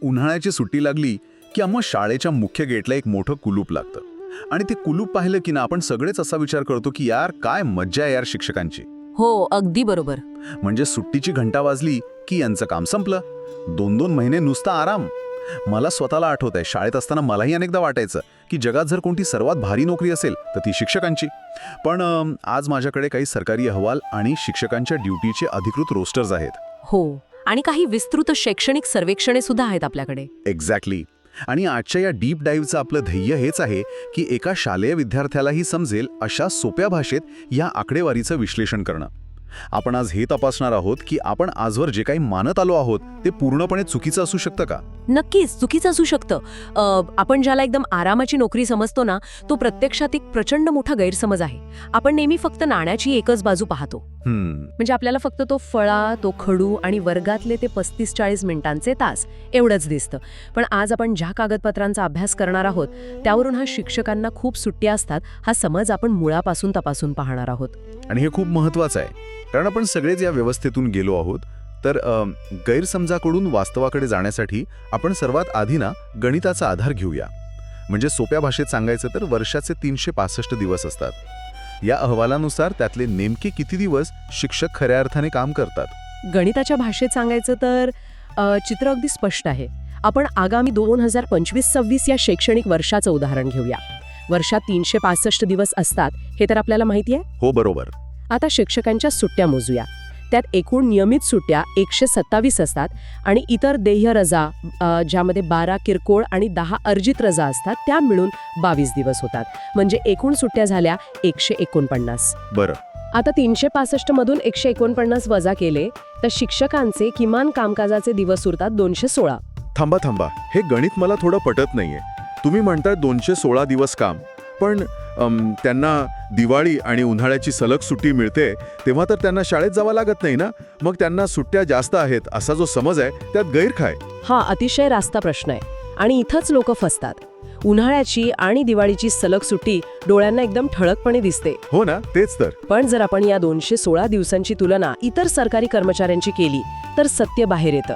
उन्हाळ्याची सुट्टी लागली की मग शाळेच्या मुख्य गेटला एक मोठं कुलूप लागतं आणि ते कुलूप पाहिलं की ना आपण सगळेच असा विचार करतो की यार काय मज्जा आहे यार शिक्षकांची. हो, अगदी बरोबर. म्हणजे सुट्टीची घंटा वाजली की यांचं काम संपलं. 2-2 महिने नुसता आराम. मला स्वतःला आठवत आहे शाळेत असताना मलाही अनेकदा वाटायचं की जगात जर कोणती सर्वात भारी नोकरी असेल तर ती शिक्षकांची. पण आज माझ्याकडे काही सरकारी अहवाल आणि शिक्षकांच्या ड्युटीचे अधिकृत रोस्टर्स आहेत. हो, आणि काही विस्तृत शैक्षणिक सर्वेक्षणे सुद्धा आहेत आपल्याकडे. एक्झॅक्टली. आणि आजच्या या डीप डाईव्हचं आपलं ध्येय हेच आहे की एका शालेय विद्यार्थ्यालाही समजेल अशा सोप्या भाषेत या आकडेवारीचं विश्लेषण करणं. आपण आज हे तपासणार आहोत की आपण आजवर जे काही मानत आलो आहोत ते पूर्णपणे चुकीचं असू शकतं का. नक्कीच चुकीचं असू शकतं. आपण ज्याला एकदम आरामाची नोकरी समजतो ना, तो प्रत्यक्षात एक प्रचंड मोठा गैरसमज आहे. आपण नेहमी फक्त नाण्याची एकच बाजू पाहतो. म्हणजे आपल्याला फक्त तो फळा, तो खडू आणि वर्गातले ते 35-40 मिनिटांचे तास एवढंच दिसतं. पण आज आपण ज्या कागदपत्रांचा अभ्यास करणार आहोत त्यावरून हा शिक्षकांना खूप सुट्ट्या असतात हा समज आपण मुळापासून तपासून पाहणार आहोत. आणि हे खूप महत्त्वाचं आहे कारण आपण सगळेच या व्यवस्थेतून गेलो आहोत. तर गैरसमजाकडून वास्तवाकडे जाण्यासाठी आपण सर्वात आधी ना गणिताचा आधार घेऊया. म्हणजे सोप्या भाषेत सांगायचं तर वर्षाचे 365 दिवस असतात. या अहवालानुसार त्यातले नेमके किती दिवस शिक्षक खऱ्या अर्थाने काम करतात. गणिताच्या भाषेत सांगायचं तर चित्र अगदी स्पष्ट आहे. आपण आगामी 2025-26 या शैक्षणिक वर्षाचं उदाहरण घेऊया. वर्षात 365 दिवस असतात हे तर आपल्याला माहिती आहे. हो, बरोबर. आता शिक्षकांच्या सुट्ट्या मोजूया. त्यात एकूण नियमित सुट्ट्या 127 असतात आणि इतर देय रजा ज्यामध्ये 12 किरकोळ आणि 10 अर्जित रजा असतात त्या मिळून 22 दिवस होतात. म्हणजे एकूण सुट्ट्या झाल्या 149. बरं. आता 365 मधून 149 वजा केले तर शिक्षकांचे किमान कामकाजाचे दिवस उरतात 216. थांबा, हे गणित मला थोडं पटत नाहीये. तुम्ही म्हणताय 216 दिवस काम, पण त्यांना दिवाळी आणि उन्हाळ्याची सलग सुट्टी मिळते तेव्हा तर त्यांना शाळेत जावं लागत नाही ना. मग त्यांना सुट्ट्या जास्त आहेत असा जो समज आहे त्यात गैर काय. हा अतिशय रास्ता प्रश्न आहे आणि इथंच लोक फसतात. उन्हाळ्याची आणि दिवाळीची सलग सुट्टी डोळ्यांना एकदम ठळकपणे दिसते. हो ना, तेच तर. पण जर आपण या 216 दिवसांची तुलना इतर सरकारी कर्मचाऱ्यांची केली तर सत्य बाहेर येतं.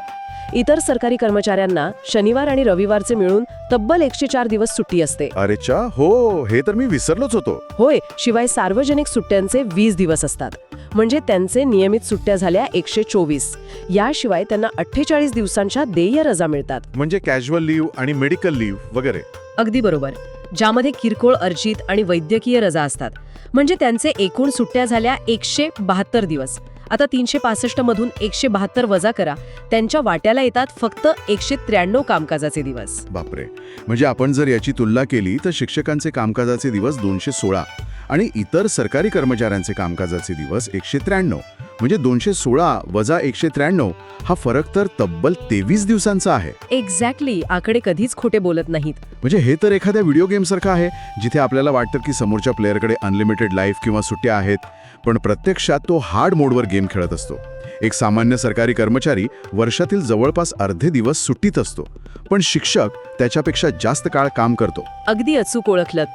इतर सरकारी कर्मचाऱ्यांना शनिवार आणि रविवारचे मिळून तब्बल 104 दिवस सुट्टी असते. अरेच्या, हो, हे तर मी विसरलोच होतो. होय, शिवाय सार्वजनिक सुट्ट्यांचे 20 दिवस असतात. म्हणजे त्यांचे नियमित सुट्ट्या झाल्या 124. याशिवाय त्यांना 48 दिवसांच्या देय रजा मिळतात. म्हणजे कॅज्युअल लीव्ह आणि मेडिकल लीव्ह वगैरे. अगदी बरोबर. ज्यामध्ये किरकोळ अर्जित आणि वैद्यकीय रजा असतात. म्हणजे त्यांचे एकूण सुट्ट्या झाल्या 172 दिवस. आता 365 मधून 172 वजा करा, त्यांच्या वाट्याला येतात फक्त 193 कामकाजाचे दिवस. बापरे. म्हणजे आपण जर याची तुलना केली तर शिक्षकांचे कामकाजाचे दिवस 216 आणि इतर सरकारी कर्मचाऱ्यांचे कामकाजाचे दिवस 193. म्हणजे 216 वजा 193 हा फरक तर तब्बल 23 दिवसांचा आहे. एक्झॅक्टली. आकडे कधीच खोटे बोलत नाहीत. म्हणजे हे तर एखाद्या व्हिडिओ गेमसारखं आहे जिथे आपल्याला वाटतं की समोरच्या प्लेअरकडे अनलिमिटेड लाईफ किंवा सुट्ट्या आहेत, पण प्रत्यक्षात तो हार्ड मोडवर गेम खेळत असतो. एक सामान्य सरकारी कर्मचारी वर्षातील जवळपास अर्धे दिवस सुट्टीत असतो, पण शिक्षक त्याच्यापेक्षा जास्त काळ काम करतो. अगदी अचूक ओळखलत.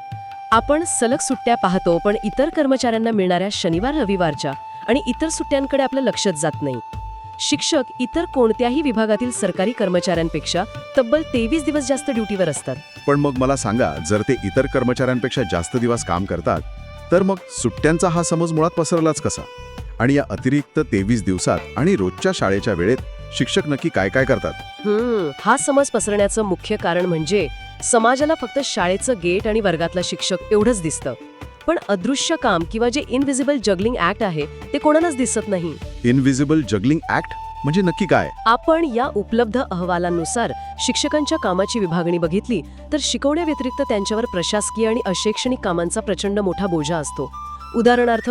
आपण सलग सुट्ट्या पाहतो पण इतर कर्मचाऱ्यांना मिळणाऱ्या शनिवार रविवारच्या आणि इतर सुट्ट्यांकडे आपलं लक्षच जात नाही. शिक्षक इतर कोणत्याही विभागातील सरकारी कर्मचाऱ्यांपेक्षा तब्बल 23 दिवस जास्त ड्युटीवर असतात. पण मग मला सांगा, जर ते इतर कर्मचाऱ्यांपेक्षा जास्त दिवस काम करतात तर मग सुट्ट्यांचा हा समज मुळात पसरलाच कसा. आणि या अतिरिक्त 23 दिवसात आणि रोजच्या शाळेच्या वेळेत शिक्षक नक्की काय काय करतात. हा समज पसरण्याचं मुख्य कारण म्हणजे समाजाला फक्त शाळेचं गेट आणि वर्गातला शिक्षक एवढंच दिसतं. पण अदृश्य काम किंवा जे इनव्हिजिबल जगलिंग ऍक्ट आहे ते कोणालाच दिसत नाही. इनव्हिजिबल जगलिंग ऍक्ट म्हणजे नक्की काय. आपण या उपलब्ध अहवालांनुसार शिक्षकांच्या कामाची विभागणी बघितली तर शिकवण्याव्यतिरिक्त त्यांच्यावर प्रशासकीय आणि अशैक्षणिक कामांचा प्रचंड मोठा बोजा असतो. उदाहरणार्थ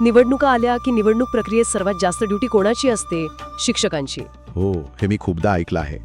निवडणुका आल्या की निवडणूक प्रक्रियेत सर्वात जास्त ड्युटी कोणाची असते? शिक्षकांची. हो, हे मी खूपदा ऐकलं आहे.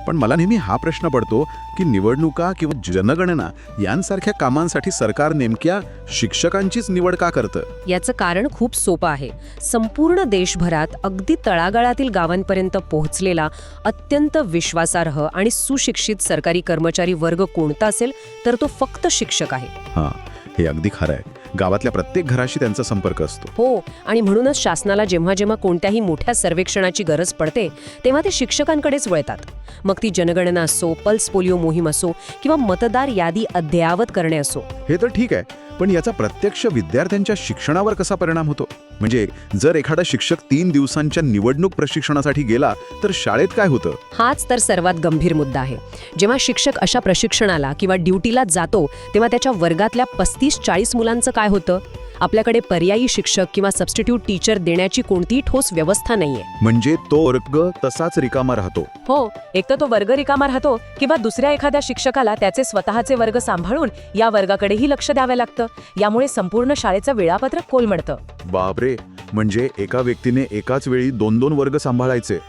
पण मला नेहमी हा प्रश्न पडतो की निवडणुका किंवा जनगणना यांसारख्या कामांसाठी सरकार नेमक्या शिक्षकांचीच निवड का करतं. याचं कारण खूप सोपं आहे. संपूर्ण देशभरात अगदी तळागाळातील गावांपर्यंत पोहोचलेला अत्यंत विश्वासार्ह आणि सुशिक्षित सरकारी कर्मचारी वर्ग कोणता असेल तर तो फक्त शिक्षक आहे. हां, हे अगदी खरं आहे. गावातल्या प्रत्येक घराशी त्यांचा संपर्क असतो. हो, आणि म्हणूनच शासनाला जेव्हा जेव्हा कोणत्याही मोठ्या सर्वेक्षणाची गरज पडते तेव्हा ते शिक्षकांकडेच वळतात. मग ती जनगणना असो, पल्स पोलिओ मोहीम असो किंवा मतदार यादी अद्ययावत करणे असो. हे तर ठीक आहे, पण याचा प्रत्यक्ष विद्यार्थ्यांच्या शिक्षणावर कसा परिणाम होतो? म्हणजे जर एखादा शिक्षक 3 दिवसांच्या निवडणूक प्रशिक्षणासाठी गेला तर शाळेत काय होतं? हाच तर सर्वात गंभीर मुद्दा आहे. जेव्हा शिक्षक अशा प्रशिक्षणाला किंवा ड्युटीला जातो तेव्हा त्याच्या वर्गातल्या 35-40 मुलांचं काय होतं? आपल्याकडे पर्यायी शिक्षक किंवा सबस्टिट्यूट टीचर देण्याची कोणतीही ठोस व्यवस्था नाहीये. म्हणजे तो वर्ग तसाच रिकामा राहतो. हो, एक तर तो वर्ग रिकामा राहतो किंवा दुसऱ्या एखाद्या शिक्षकाला त्याचे स्वतःचे वर्ग सांभाळून या वर्गाकडेही लक्ष द्यावं लागतं. यामुळे संपूर्ण शाळेचं वेळापत्रक कोलमडतं. बापरे, म्हणजे एका व्यक्तीने एकाच वेळी 2-2 वर्ग सांभाळायचे.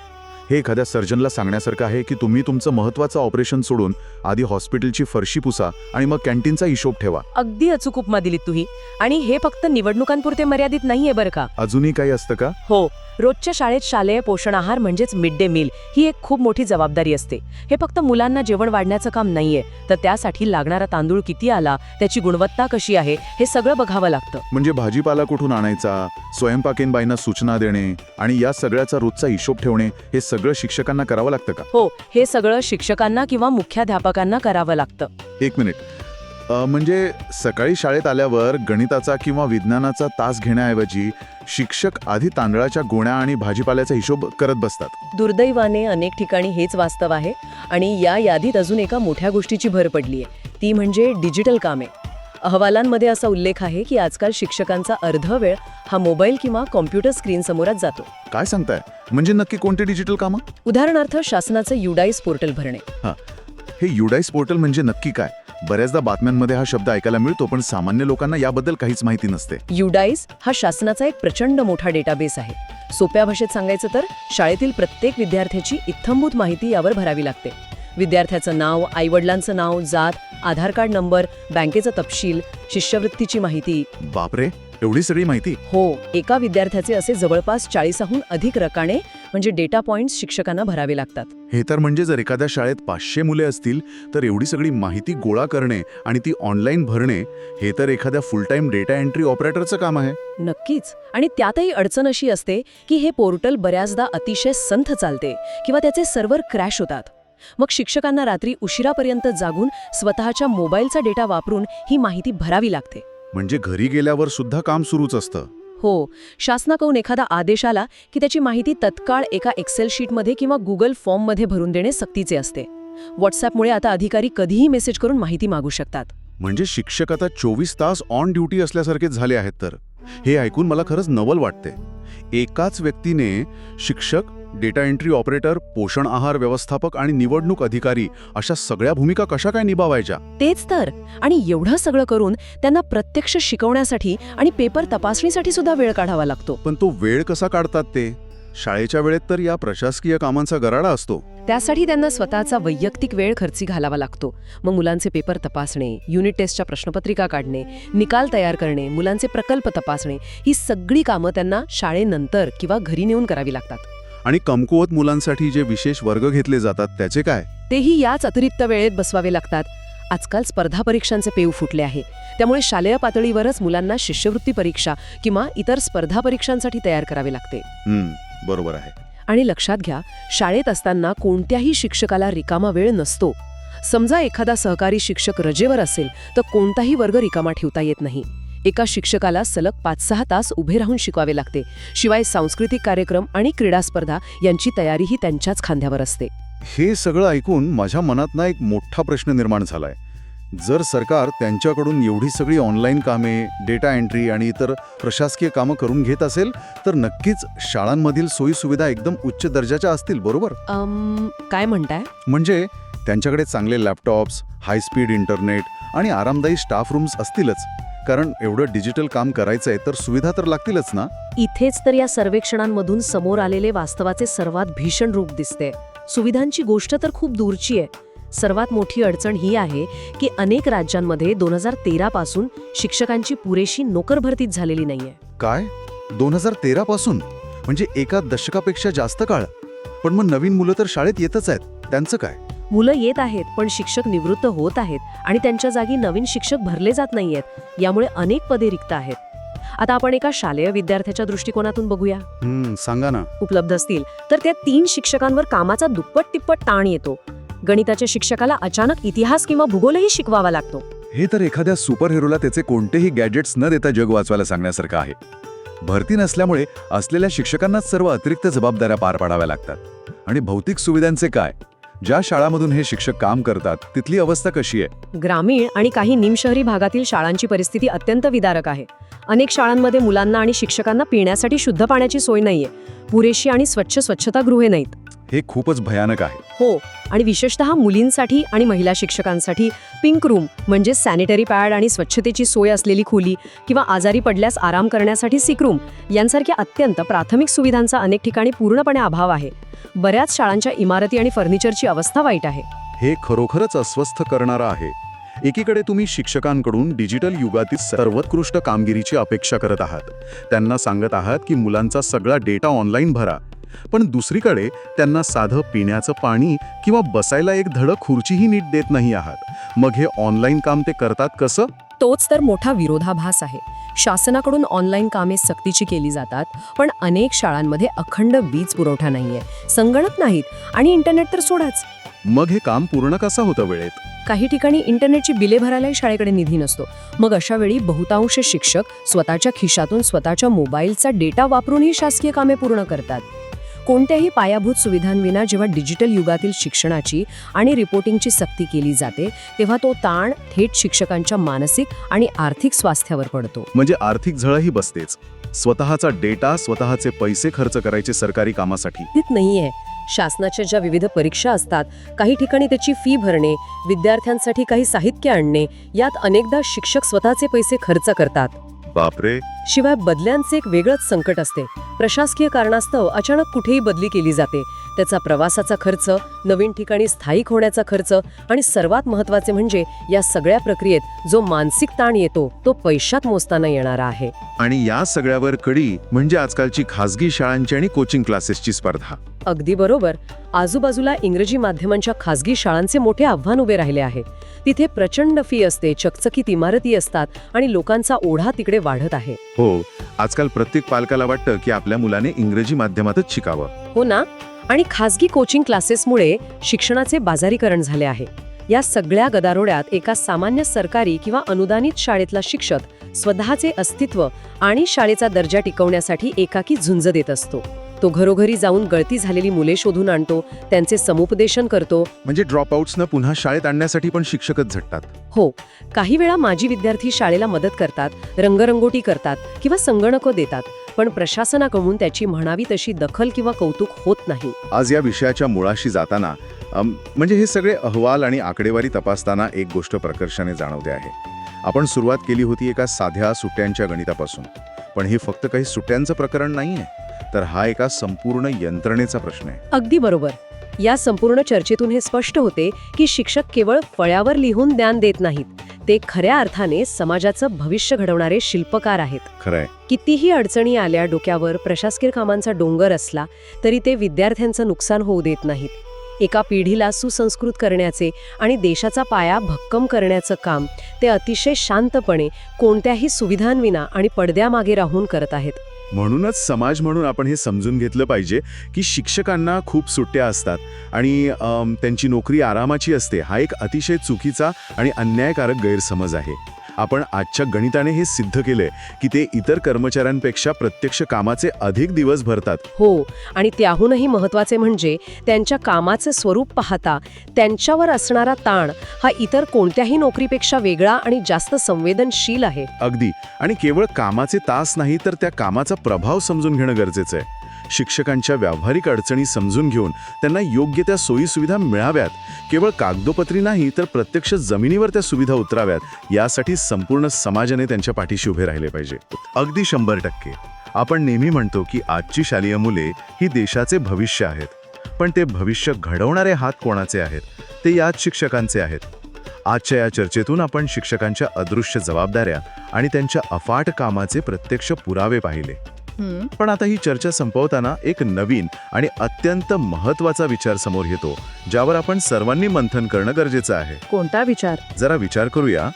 हे एखाद्या सर्जनला सांगण्यासारखं आहे की तुम्ही तुमचं महत्त्वाचं ऑपरेशन सोडून आधी हॉस्पिटलची फरशी पुसा आणि मग कॅन्टीनचा हिशोब ठेवा. अगदी अचूक उपमा दिलीत तुम्ही. आणि हे फक्त निवडणुकांपुरते मर्यादित नाहीये बरं का. अजूनही काही असतं का? हो, रोजच्या शाळेत शालेय पोषण आहार म्हणजेच मिड डे मील ही एक खूप मोठी जबाबदारी असते. हे फक्त मुलांना जेवण वाढण्याचं काम नाहीये, तर त्यासाठी लागणारा तांदूळ किती आला, त्याची गुणवत्ता कशी आहे, हे सगळं बघावं लागतं. म्हणजे भाजीपाला कुठून आणायचा, स्वयंपाकीन बाईंना सूचना देणे आणि या सगळ्याचा रोजचा हिशोब ठेवणे, हे सगळं शिक्षकांना करावं लागतं का? हो, हे सगळं शिक्षकांना किंवा मुख्याध्यापकांना करावं लागतं. एक मिनिट, म्हणजे सकाळी शाळेत आल्यावर गणिताचा किंवा विज्ञानाचा तास घेण्याऐवजी शिक्षक आधी तांदळाच्या गोण्या आणि भाजीपाल्याचा हिशोब करत बसतात. दुर्दैवाने अनेक ठिकाणी हेच वास्तव आहे. आणि या यादीत अजून एका मोठ्या गोष्टीची भर पडली आहे, ती म्हणजे डिजिटल कामे. अहवालांमध्ये असा उल्लेख आहे की आजकाल शिक्षकांचा अर्ध वेळ हा मोबाईल किंवा कॉम्प्युटर स्क्रीन समोरच जातो. काय सांगताय? म्हणजे नक्की कोणते डिजिटल कामं? उदाहरणार्थ शासनाचं युडाईस पोर्टल भरणे. हे युडाईस पोर्टल म्हणजे नक्की काय? बऱ्याचदा बातम्यांमध्ये हा शब्द ऐकायला मिळतो, पण सामान्य लोकांना याबद्दल काहीच माहिती नसते. युडाईस हा शासनाचा एक प्रचंड मोठा डेटाबेस आहे. सोप्या भाषेत सांगायचं तर शाळेतील प्रत्येक विद्यार्थ्याची इत्थंभूत माहिती यावर भरावी लागते. विद्यार्थ्याचं नाव, आईवडिलांचं नाव, जात, आधार कार्ड नंबर, बँकेचा तपशील, शिष्यवृत्तीची माहिती. बापरे, एवढी सगळी माहिती? हो, एका विद्यार्थ्याचे असे जवळपास 40हून अधिक रकाने म्हणजे डेटा पॉइंट्स शिक्षकांना भरावे लागतात. हे तर म्हणजे जर एखाद्या शाळेत 500 मुले असतील तर एवढी सगळी माहिती गोळा करणे आणि ती ऑनलाईन भरणे, हे तर एखाद्या फुल टाइम डेटा एंट्री ऑपरेटरचं काम आहे. नक्कीच. आणि त्यातही अडचण अशी असते की हे पोर्टल बऱ्याचदा अतिशय संथ चालते किंवा त्याचे सर्व्हर क्रॅश होतात. मग शिक्षकांना रात्री उशिरापर्यंत जागून स्वतःच्या मोबाईलचा डेटा वापरून ही माहिती भरावी लागते. म्हणजे घरी गेल्यावर सुद्धा काम सुरूच असतं. हो, शासनाकडून एखादा आदेश आला की त्याची माहिती तत्काळ एका एक्सेल शीटमध्ये किंवा गुगल फॉर्ममध्ये भरून देणे सक्तीचे असते. व्हॉट्सॲपमुळे आता अधिकारी कधीही मेसेज करून माहिती मागू शकतात. म्हणजे शिक्षक आता 24 तास ऑन ड्युटी असल्यासारखेच झाले आहेत. तर हे ऐकून मला खरंच नवल वाटते. एकाच व्यक्तीने शिक्षक, डेटा एंट्री ऑपरेटर, पोषण आहार व्यवस्थापक आणि निवडणूक अधिकारी अशा सगळ्या भूमिका कशा काय निभावायच्या? तेच तर. आणि एवढं सगळं करून त्यांना प्रत्यक्ष शिकवण्यासाठी आणि पेपर तपासणीसाठी सुद्धा वेळ काढावा लागतो. पण तो वेळ कसा काढतात ते? शाळेच्या वेळेत तर या प्रशासकीय कामांचा गराडा असतो. त्यासाठी त्यांना स्वतःचा वैयक्तिक वेळ खर्ची घालावा लागतो. मग मुलांचे पेपर तपासणे, युनिट टेस्टच्या प्रश्नपत्रिका काढणे, निकाल तयार करणे, मुलांचे प्रकल्प तपासणे, ही सगळी कामं त्यांना शाळेनंतर किंवा घरी नेऊन करावी लागतात. आणि कमकुवत मुलांसाठी जे विशेष वर्ग घेतले जातात त्याचे काय? तेही याच अतिरिक्त वेळेत बसवावे लागतात. आजकाल स्पर्धा परीक्षांचे पेव फुटले आहे. त्यामुळे शालेय पातळीवरच मुलांना शिष्यवृत्ती परीक्षा किंवा इतर स्पर्धा परीक्षांसाठी तयार करावे लागते. बरोबर आहे. आणि लक्षात घ्या, शाळेत असताना कोणत्याही शिक्षकाला रिकामा वेळ नसतो. समजा एखादा सहकारी शिक्षक रजेवर असेल तर कोणताही वर्ग रिकामा ठेवता येत नाही. एका शिक्षकाला सलग 5-6 तास उभे राहून शिकवावे लागते. शिवाय सांस्कृतिक कार्यक्रम आणि क्रीडा स्पर्धा यांची तयारीही त्यांच्याच खांद्यावर असते. हे सगळं ऐकून माझ्या मनात ना एक मोठा प्रश्न निर्माण झालाय. जर सरकार त्यांच्याकडून एवढी सगळी ऑनलाईन कामे, डेटा एंट्री आणि इतर प्रशासकीय कामं करून घेत असेल तर नक्कीच शाळांमधील सोयीसुविधा एकदम उच्च दर्जाच्या असतील, बरोबर? काय म्हणताय? म्हणजे त्यांच्याकडे चांगले लॅपटॉप्स, हायस्पीड इंटरनेट आणि आरामदायी स्टाफ रूम्स असतीलच. कारण एवढं डिजिटल काम करायचंय तर सुविधा तर लागतीलच ना. इथेच तर या सर्वेक्षणांमधून समोर आलेले वास्तवाचे सर्वात भीषण रूप दिसते. सुविधांची गोष्ट तर खूप दूरची आहे. सर्वात मोठी अडचण ही आहे की अनेक राज्यांमध्ये 2013 पासून शिक्षकांची पुरेशी नोकर भरतीच झालेली नाहीये. काय? 2013 पासून? म्हणजे एका दशकापेक्षा जास्त काळ. पण मग नवीन मुलं तर शाळेत येतच आहेत, त्यांचं काय? मुलं येत आहेत पण शिक्षक निवृत्त होत आहेत आणि त्यांच्या जागी नवीन शिक्षक भरले जात नाहीयेत. यामुळे अनेक पदे रिक्त आहेत. आता आपण एका शालेय विद्यार्थ्याच्या दृष्टिकोनातून बघूया. सांगा ना. उपलब्ध असतील तर त्या 3 शिक्षकांवर कामाचा दुप्पट तिप्पट ताण येतो. गणिताच्या शिक्षकाला अचानक इतिहास किंवा भूगोलही शिकवावा लागतो. हे तर एखाद्या सुपर हिरोला त्याचे कोणतेही गॅजेट्स न देता जग वाचवायला सांगण्यासारखं आहे. भरती नसल्यामुळे असलेल्या शिक्षकांनाच सर्व अतिरिक्त जबाबदाऱ्या पार पाडाव्या लागतात. आणि भौतिक सुविधांचे काय? ज्या शाळांमधून हे शिक्षक काम करतात तिथली अवस्था कशी आहे? ग्रामीण आणि काही निमशहरी भागातील शाळांची परिस्थिती अत्यंत विदारक आहे. अनेक शाळांमध्ये मुलांना आणि शिक्षकांना पिण्यासाठी शुद्ध पाण्याची सोय नाहीये. पुरेशी आणि स्वच्छतागृहे नाहीत. हे खूपच भयानक आहे. हो, आणि विशेषतः मुलींसाठी आणि महिला शिक्षकांसाठी पिंक रूम म्हणजे सॅनिटरी पॅड आणि स्वच्छतेची सोय असलेली खोली किंवा आजारी पडल्यास आराम करण्यासाठी सिक रूम यांसारख्या अत्यंत प्राथमिक सुविधांचा अनेक ठिकाणी पूर्णपणे अभाव आहे. बऱ्याच शाळांच्या इमारती आणि फर्निचरची अवस्था वाईट आहे. हे खरोखरच अस्वस्थ करणारं आहे. एकीकडे तुम्ही शिक्षकांकडून डिजिटल युगातील सर्वोत्कृष्ट कामगिरीची अपेक्षा करत आहात. त्यांना सांगत आहात की मुलांचा सगळा डेटा ऑनलाईन भरा. पण दुसरीकडे त्यांना साधं पिण्याचं पाणी किंवा बसायला एक धड खुर्चीही नीट देत नाही आहात. मग हे ऑनलाईन काम ते करतात कसं? तोच तर मोठा विरोधाभास आहे. शासनाकडून ऑनलाईन कामे सक्तीची केली जातात, पण अनेक शाळांमध्ये अखंड वीज पुरवठा नाहीये, संगणक नाहीत आणि इंटरनेट तर सोडाच. मग हे काम पूर्ण कसं होतं वेळेत? काही ठिकाणी इंटरनेटची बिले भरायलाही शाळेकडे निधी नसतो. मग अशा वेळी बहुतांश शिक्षक स्वतःच्या खिशातून स्वतःच्या मोबाईलचा डेटा वापरून ही शासकीय कामे पूर्ण करतात. कोणत्याही पायाभूत सुविधांविना जेव्हा डिजिटल युगातील शिक्षणाची आणि रिपोर्टिंगची सक्ती केली जाते तेव्हा तो ताण थेट शिक्षकांच्या मानसिक आणि आर्थिक स्वास्थ्यावर पडतो. म्हणजे आर्थिक झळही बसतेच. स्वतःचा डेटा, स्वतःचे पैसे खर्च करायचे सरकारी कामासाठी. तीच नाहीये. शासनाच्या ज्या विविध परीक्षा असतात, काही ठिकाणी त्याची फी भरणे, विद्यार्थ्यांसाठी काही साहित्य आणणे, यात अनेकदा शिक्षक स्वतःचे पैसे खर्च करतात. बापरे. शिवाय बदल्यांचे एक वेगळंच संकट असते. प्रशासकीय कारणास्तव अचानक कुठेही बदली केली जाते. त्याचा प्रवासाचा खर्च, नवीन ठिकाणी स्थायिक होण्याचा खर्च आणि सर्वात महत्त्वाचे म्हणजे या सगळ्या प्रक्रियेत जो मानसिक ताण येतो तो पैशात मोजताना येणारा आहे. आणि या सगळ्यावर कडी म्हणजे आजकालची खासगी शाळांची आणि कोचिंग क्लासेसची स्पर्धा. अगदी बरोबर. आजूबाजूला इंग्रजी माध्यमांच्या खासगी शाळांचे मोठे आव्हान उभे राहिले आहे. तिथे प्रचंड फी असते, चकचकीत इमारती असतात आणि लोकांचा ओढा तिकडे वाढत आहे. हो, आजकाल प्रत्येक पालकाला वाटतं की आपल्या मुलाने इंग्रजी माध्यमातच शिकावं. हो ना. आणि खासगी कोचिंग क्लासेसमुळे शिक्षणाचे बाजारीकरण झाले आहे. या सगळ्या गदारोळ्यात एका सामान्य सरकारी किंवा अनुदानित शाळेतला शिक्षक स्वतःचे अस्तित्व आणि शाळेचा दर्जा टिकवण्यासाठी एकाकी झुंज देत असतो. तो घरोघरी जाऊन गळती झालेली मुले शोधून आणतो, त्यांचे समुपदेशन करतो. म्हणजे ड्रॉपआउट्सना पुन्हा शाळेत आणण्यासाठी पण शिक्षकच झटतात. हो, काही वेळा माजी विद्यार्थी शाळेला मदत करतात, रंगरंगोटी करतात किंवा संगणकं देतात, पण प्रशासनाकडून त्याची म्हणावी तशी दखल किंवा कौतुक होत नाही. आज या विषयाच्या मुळाशी जाताना म्हणजे हे सगळे अहवाल आणि आकडेवारी तपासताना एक गोष्ट प्रकर्षाने जाणवते आहे. आपण सुरुवात केली होती एका साध्या सुट्ट्यांच्या गणितापासून, पण हे फक्त काही सुट्ट्यांचं प्रकरण नाहीये, तर हा एका संपूर्ण यंत्रणेचा प्रश्न आहे. अगदी बरोबर. या संपूर्ण चर्चेतून हे स्पष्ट होते की शिक्षक केवळ फळ्यावर लिहून ज्ञान देत नाहीत, ते खऱ्या अर्थाने समाजाचं भविष्य घडवणारे शिल्पकार आहेत. खरंय. कितीही अडचणी आल्या डोक्यावर, प्रशासकीय कामांचा डोंगर असला तरी ते विद्यार्थ्यांचं नुकसान होऊ देत नाहीत. एका पिढीला सुसंस्कृत करण्याचे आणि देशाचा पाया भक्कम करण्याचं काम ते अतिशय शांतपणे कोणत्याही सुविधांविना आणि पडद्यामागे राहून करत आहेत. म्हणूनच समाज म्हणून आपण हे समजून घेतलं पाहिजे की शिक्षकांना खूप सुट्ट्या असतात आणि त्यांची नोकरी आरामाची असते, हा एक अतिशय चुकीचा आणि अन्यायकारक गैरसमज आहे. आपण आजच्या गणिताने हे सिद्ध केलंय की ते इतर कर्मचाऱ्यांपेक्षा प्रत्यक्ष कामाचे अधिक दिवस भरतात. हो, आणि त्याहूनही महत्त्वाचे म्हणजे त्यांच्या कामाचे स्वरूप पाहता त्यांच्यावर असणारा ताण हा इतर कोणत्याही नोकरीपेक्षा वेगळा आणि जास्त संवेदनशील आहे. अगदी. आणि केवळ कामाचे तास नाही तर त्या कामाचा प्रभाव समजून घेणं गरजेचं आहे. शिक्षकांच्या व्यावहारिक अडचणी समजून घेऊन त्यांना योग्य त्या सोयीसुविधा मिळाव्यात. केवळ कागदोपत्री नाही तर प्रत्यक्ष जमिनीवर त्या सुविधा उतराव्यात, यासाठी संपूर्ण समाजाने त्यांच्या पाठीशी उभे राहिले पाहिजे. अगदी 100%. आपण नेहमी म्हणतो की आजची शालेय मुले ही देशाचे भविष्य आहेत, पण ते भविष्य घडवणारे हात कोणाचे आहेत? ते याच शिक्षकांचे आहेत. आजच्या या चर्चेतून आपण शिक्षकांच्या अदृश्य जबाबदाऱ्या आणि त्यांच्या अफाट कामाचे प्रत्यक्ष पुरावे पाहिले. पण आता ही चर्चा संपवताना एक नवीन आणि अत्यंत महत्वाचा विचार समोर येतो, ज्यावर आपण सर्वांनी मंथन करणं गरजेचं आहे. कोणता विचार? जरा विचार करूया.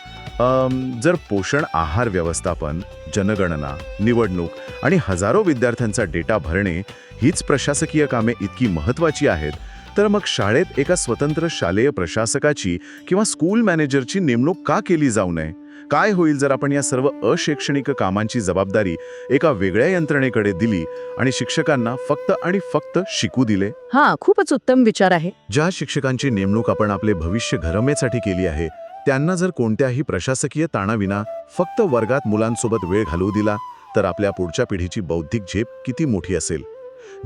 जर पोषण आहार व्यवस्थापन, जनगणना, निवडणूक आणि हजारो विद्यार्थ्यांचा डेटा भरणे हीच प्रशासकीय कामे इतकी महत्वाची आहेत, तर मग शाळेत एका स्वतंत्र शालेय प्रशासकाची किंवा स्कूल मॅनेजरची नेमणूक का केली जाऊ नये? काय होईल जर आपण या सर्व अशैक्षणिक कामांची जबाबदारी एका वेगळ्या यंत्रणेकडे दिली आणि शिक्षकांना फक्त आणि फक्त शिकू दिले? हा, खूपच उत्तम विचार आहे. ज्या शिक्षकांची नेमणूक आपण आपले भविष्य घडवण्यासाठी केली आहे, त्यांना जर कोणत्याही प्रशासकीय ताणाविना फक्त वर्गात मुलांसोबत वेळ घालवू दिला, तर आपल्या पुढच्या पिढीची बौद्धिक झेप किती मोठी असेल.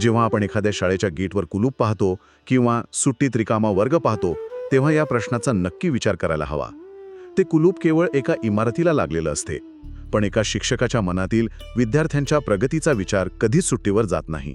जेव्हा आपण एखाद्या शाळेच्या गेटवर कुलूप पाहतो किंवा सुट्टीत रिकामा वर्ग पाहतो, तेव्हा या प्रश्नाचा नक्की विचार करायला हवा. ते कुलूप केवळ एका इमारतीला लागलेलं असते, पण एका शिक्षकाच्या मनातील विद्यार्थ्यांच्या प्रगतीचा विचार कधीच सुट्टीवर जात नाही.